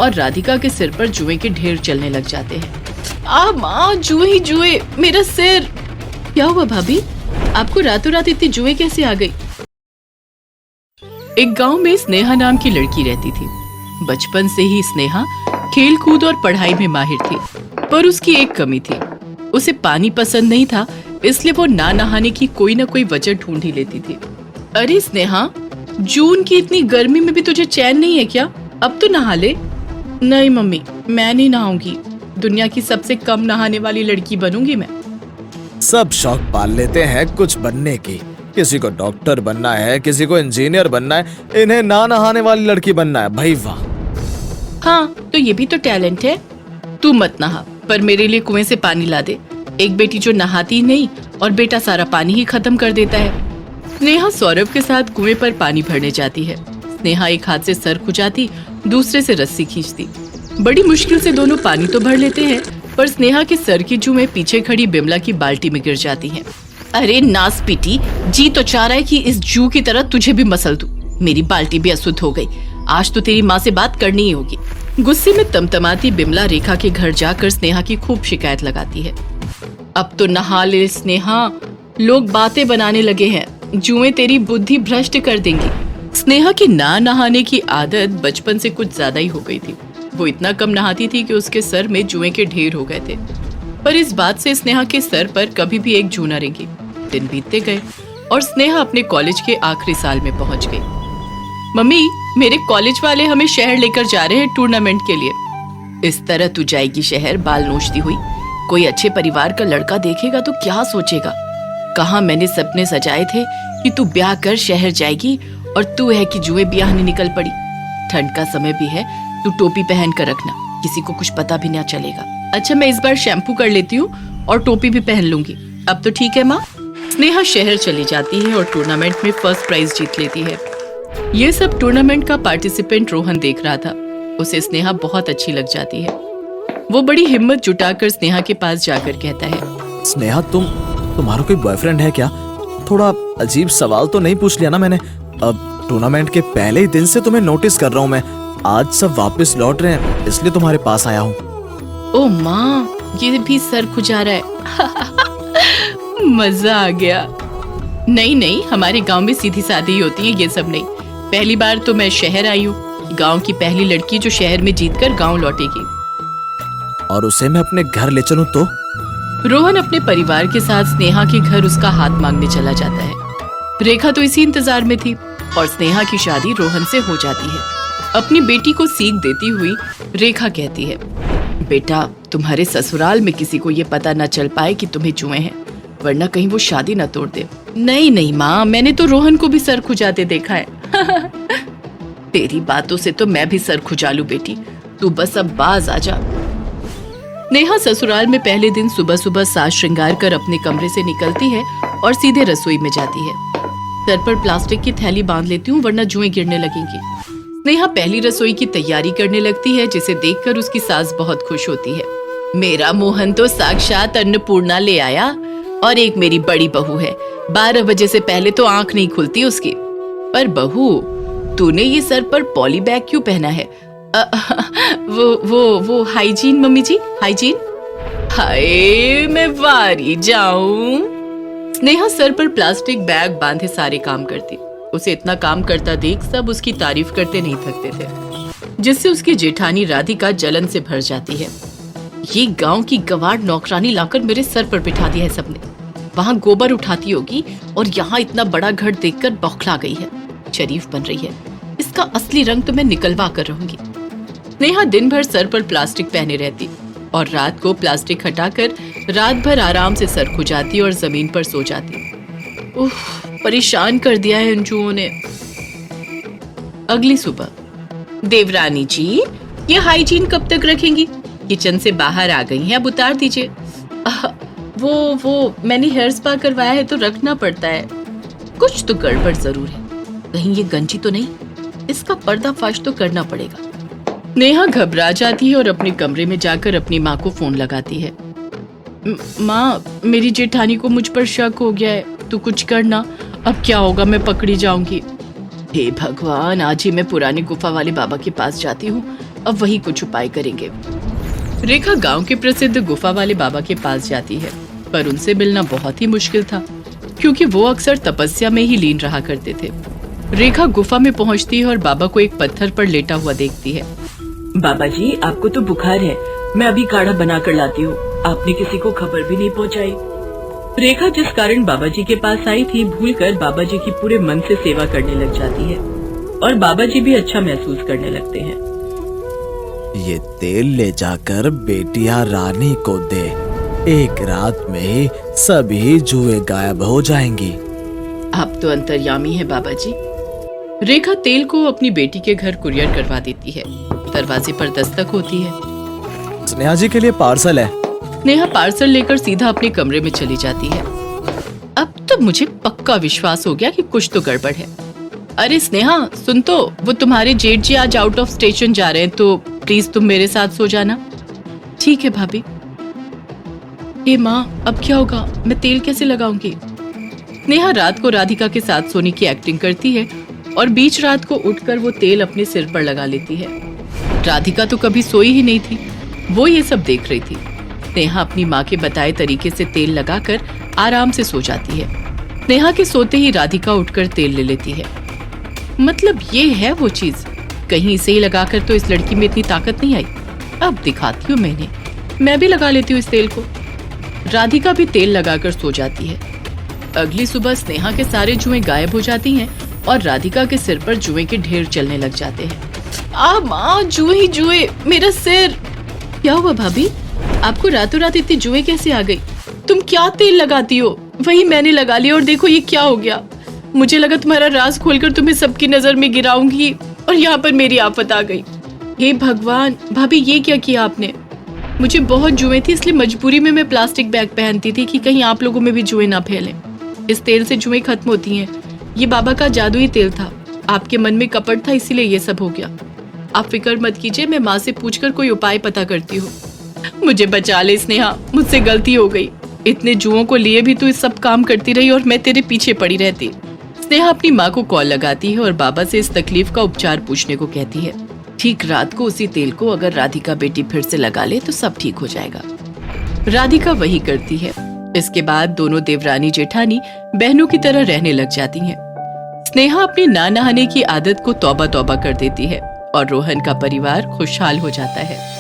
और राधिका के सिर पर जुए के ढेर चलने लग जाते हैं। आ माँ, जुए ही जुए, मेरा सिर। क्या हुआ भाभी, आपको रातों रात इतनी जुए कैसे आ गई? एक गांव में स्नेहा नाम की लड़की रहती थी। बचपन से ही स्नेहा खेल कूद और पढ़ाई में माहिर थी, पर उसकी एक कमी थी, उसे पानी पसंद नहीं था, इसलिए वो ना नहाने की कोई ना कोई वजह ढूंढ ही लेती थी। अरे स्नेहा, जून की इतनी गर्मी में भी तुझे चैन नहीं है क्या? अब तो नहा ले। नहीं मम्मी, मैं नहीं नहाऊंगी, दुनिया की सबसे कम नहाने वाली लड़की बनूंगी मैं। सब शौक पाल लेते हैं कुछ बनने की, किसी को डॉक्टर बनना है, किसी को इंजीनियर बनना है, इन्हें ना नहाने वाली लड़की बनना है। भाई वाह। हाँ, तो ये भी तो टैलेंट है। तू मत नहा, पर मेरे लिए कुएं से पानी ला दे। एक बेटी जो नहाती नहीं और बेटा सारा पानी ही खत्म कर देता है। स्नेहा सौरभ के साथ कुएं पर पानी भरने जाती है। स्नेहा एक हाथ से सर खुजाती, दूसरे से रस्सी खींचती। बड़ी मुश्किल से दोनों पानी तो भर लेते हैं, पर स्नेहा के सर की जुएं पीछे खड़ी बिमला की बाल्टी में गिर जाती हैं। अरे नास पीटी, जी तो चाह रहा है कि इस जू की तरह तुझे भी मसल दूं। मेरी बाल्टी भी अशुद्ध हो गई, आज तो तेरी माँ से बात करनी ही होगी। गुस्से में तमतमाती बिमला रेखा के घर जाकर स्नेहा की खूब शिकायत लगाती है। अब तो नहा ले स्नेहा, लोग बातें बनाने लगे हैं, जुएं तेरी बुद्धि भ्रष्ट कर देंगी। स्नेहा की ना नहाने की आदत बचपन से कुछ ज्यादा ही हो गई थी। वो इतना कम नहाती थी कि उसके सर में जुएं के ढेर हो गए थे, पर इस बात से स्नेहा के सर पर कभी भी एक जू न रेंगी। दिन बीतते गए और स्नेहा अपने कॉलेज के आखिरी साल में पहुंच गई। मम्मी, मेरे कॉलेज वाले हमें शहर लेकर जा रहे हैं टूर्नामेंट के लिए। इस तरह तू जाएगी शहर बाल नोचती हुई? कोई अच्छे परिवार का लड़का देखेगा तो क्या सोचेगा? कहाँ मैंने सपने सजाए थे कि तू ब्याह कर शहर जाएगी और तू है कि जुए ब्याहने निकल पड़ी। ठंड का समय भी है, तू टोपी पहन कर रखना, किसी को कुछ पता भी ना चलेगा। अच्छा, मैं इस बार शैम्पू कर लेती हूँ और टोपी भी पहन लूंगी। अब तो ठीक है माँ। स्नेहा शहर चली जाती है और टूर्नामेंट में फर्स्ट प्राइज जीत लेती है। ये सब टूर्नामेंट का पार्टिसिपेंट रोहन देख रहा था। उसे स्नेहा बहुत अच्छी लग जाती है। वो बड़ी हिम्मत जुटाकर स्नेहा के पास जाकर कहता है, स्नेहा, तुम्हारा कोई बॉयफ्रेंड है क्या? थोड़ा अजीब सवाल तो नहीं पूछ लिया ना मैंने? अब टूर्नामेंट के पहले ही दिन से तुम्हें नोटिस कर रहा हूँ मैं। आज सब वापस लौट रहे हैं, इसलिए तुम्हारे पास आया हूँ। ओ माँ, ये भी सर खुजा रहा है। मजा आ गया। नहीं नहीं, हमारे गांव में सीधी सादी ही होती है, ये सब नहीं। पहली बार तो मैं शहर आई हूँ, गांव की पहली लड़की जो शहर में जीतकर गांव लौटेगी। और उसे मैं अपने घर ले चलूं तो? रोहन अपने परिवार के साथ स्नेहा के घर उसका हाथ मांगने चला जाता है। रेखा तो इसी इंतजार में थी और स्नेहा की शादी रोहन से हो जाती है। अपनी बेटी को सीख देती हुई रेखा कहती है, बेटा, तुम्हारे ससुराल में किसी को ये पता न चल पाए कि तुम्हें जुए हैं, वरना कहीं वो शादी न तोड़ दे। नहीं नहीं माँ, मैंने तो रोहन को भी सर खुजाते देखा है। तेरी बातों से तो मैं भी सर खुजा लूं बेटी, तू बस अब बाज आ जा। नेहा ससुराल में पहले दिन सुबह सुबह साज श्रृंगार कर अपने कमरे से निकलती है और सीधे रसोई में जाती है। सर पर प्लास्टिक की थैली बांध लेती हूँ, वरना जुएं गिरने लगेंगी। नेहा पहली रसोई की तैयारी करने लगती है, जिसे देखकर उसकी सास बहुत खुश होती है। मेरा मोहन तो साक्षात अन्नपूर्णा ले आया, और एक मेरी बड़ी बहू है, 12 बजे से पहले तो आंख नहीं खुलती उसकी। पर बहू, तूने ये सर पर पॉली बैग क्यों पहना है? वो हाइजीन मम्मी जी, हाइजीन। हाय, मैं वारी जाऊं। स्नेहा सर पर प्लास्टिक बैग बांधे सारे काम करती। उसे इतना काम करता देख सब उसकी तारीफ करते नहीं थकते थे, जिससे उसकी जेठानी राधिका जलन से भर जाती है। ये गांव की गवार नौकरानी लाकर मेरे सर पर बिठा दिया है सबने। वहाँ गोबर उठाती होगी और यहाँ इतना बड़ा घर देखकर बौखला गई है। शरीफ बन रही है, इसका असली रंग तो मैं निकलवा कर रहूंगी। नेहा दिन भर सर पर प्लास्टिक पहने रहती और रात को प्लास्टिक हटाकर रात भर आराम से सर खुजाती और जमीन पर सो जाती। उफ, परेशान कर दिया है इन जुओं ने। अगली सुबह, देवरानी जी, ये हाइजीन कब तक रखेंगी? किचन से बाहर आ गई हैं, अब उतार दीजिए। वो मैंने हेयर स्पा करवाया है तो रखना पड़ता है। कुछ तो गड़बड़ जरूर है, कहीं ये गंजी तो नहीं? इसका पर्दाफाश तो करना पड़ेगा। नेहा घबरा जाती है और अपने कमरे में जाकर अपनी माँ को फोन लगाती है। माँ, मेरी जेठानी को मुझ पर शक हो गया है, तू कुछ करना। अब क्या होगा, मैं पकड़ी जाऊंगी। हे भगवान, आज ही मैं पुरानी गुफा वाले बाबा के पास जाती हूँ, अब वही कुछ उपाय करेंगे। रेखा गांव के प्रसिद्ध गुफा वाले बाबा के पास जाती है, पर उनसे मिलना बहुत ही मुश्किल था क्योंकि वो अक्सर तपस्या में ही लीन रहा करते थे। रेखा गुफा में पहुंचती है और बाबा को एक पत्थर पर लेटा हुआ देखती है। बाबा जी, आपको तो बुखार है, मैं अभी काढ़ा बना कर लाती हूँ। आपने किसी को खबर भी नहीं पहुँचाई। रेखा जिस कारण बाबा जी के पास आई थी, भूलकर बाबा जी की पूरे मन से सेवा करने लग जाती है और बाबा जी भी अच्छा महसूस करने लगते हैं। ये तेल ले जाकर बेटिया रानी को दे, एक रात में ही सभी जुए गायब हो जाएंगी। आप तो अंतर्यामी है बाबा जी। रेखा तेल को अपनी बेटी के घर कुरियर करवा देती है। दरवाजे पर दस्तक होती है। स्नेहा जी के लिए पार्सल है। नेहा पार्सल लेकर सीधा अपने कमरे में चली जाती है। अब तो मुझे पक्का विश्वास हो गया कि कुछ तो गड़बड़ है। अरे स्नेहा, सुन तो, वो तुम्हारे जेठ जी आज आउट ऑफ स्टेशन जा रहे हैं, तो प्लीज तुम मेरे साथ सो जाना। ठीक है भाभी। हे माँ, अब क्या होगा? मैं तेल कैसे लगाऊंगी? नेहा रात को राधिका के साथ सोने की एक्टिंग करती है और बीच रात को उठकर वो तेल अपने सिर पर लगा लेती है। राधिका तो कभी सोई ही नहीं थी, वो ये सब देख रही थी। नेहा अपनी माँ के बताए तरीके से तेल लगाकर आराम से सो जाती है। नेहा के सोते ही राधिका उठकर तेल ले लेती है। मतलब ये है वो चीज, कहीं इसे ही लगाकर तो इस लड़की में इतनी ताकत नहीं आई। अब दिखाती हूँ मैं भी लगा लेती हूँ इस तेल को। राधिका भी तेल लगाकर सो जाती है। अगली सुबह स्नेहा के सारे जुएं गायब हो जाती हैं और राधिका के सिर पर जुएं के ढेर चलने लग जाते हैं। आ माँ, जुए ही जुए, मेरा सिर। क्या हुआ भाभी, आपको रातों रात इतनी जुएं कैसे आ गई? तुम क्या तेल लगाती हो? वही मैंने लगा लिया और देखो ये क्या हो गया। मुझे लगा तुम्हारा राज खोलकर तुम्हें सबकी नजर में गिराऊंगी और यहाँ पर मेरी आफत आ गई। हे भगवान, भाभी ये क्या किया आपने? मुझे बहुत जुएं थी, इसलिए मजबूरी में मैं प्लास्टिक बैग पहनती थी कि कहीं आप लोगों में भी जुएं ना फैले। इस तेल से जुएं खत्म होती हैं। ये बाबा का जादुई तेल था। आपके मन में कपट था, इसीलिए ये सब हो गया। आप फिक्र मत कीजिए, मैं माँ से पूछकर कोई उपाय पता करती हूँ। मुझे बचा ले स्नेहा, मुझसे गलती हो गई। इतने जुओं को लिए भी तू इस सब काम करती रही और मैं तेरे पीछे पड़ी रहती। स्नेहा अपनी माँ को कॉल लगाती है और बाबा से इस तकलीफ का उपचार पूछने को कहती है। ठीक रात को उसी तेल को अगर राधिका बेटी फिर से लगा ले तो सब ठीक हो जाएगा। राधिका वही करती है। इसके बाद दोनों देवरानी जेठानी बहनों की तरह रहने लग जाती हैं। स्नेहा अपनी ना नहाने की आदत को तौबा तौबा कर देती है और रोहन का परिवार खुशहाल हो जाता है।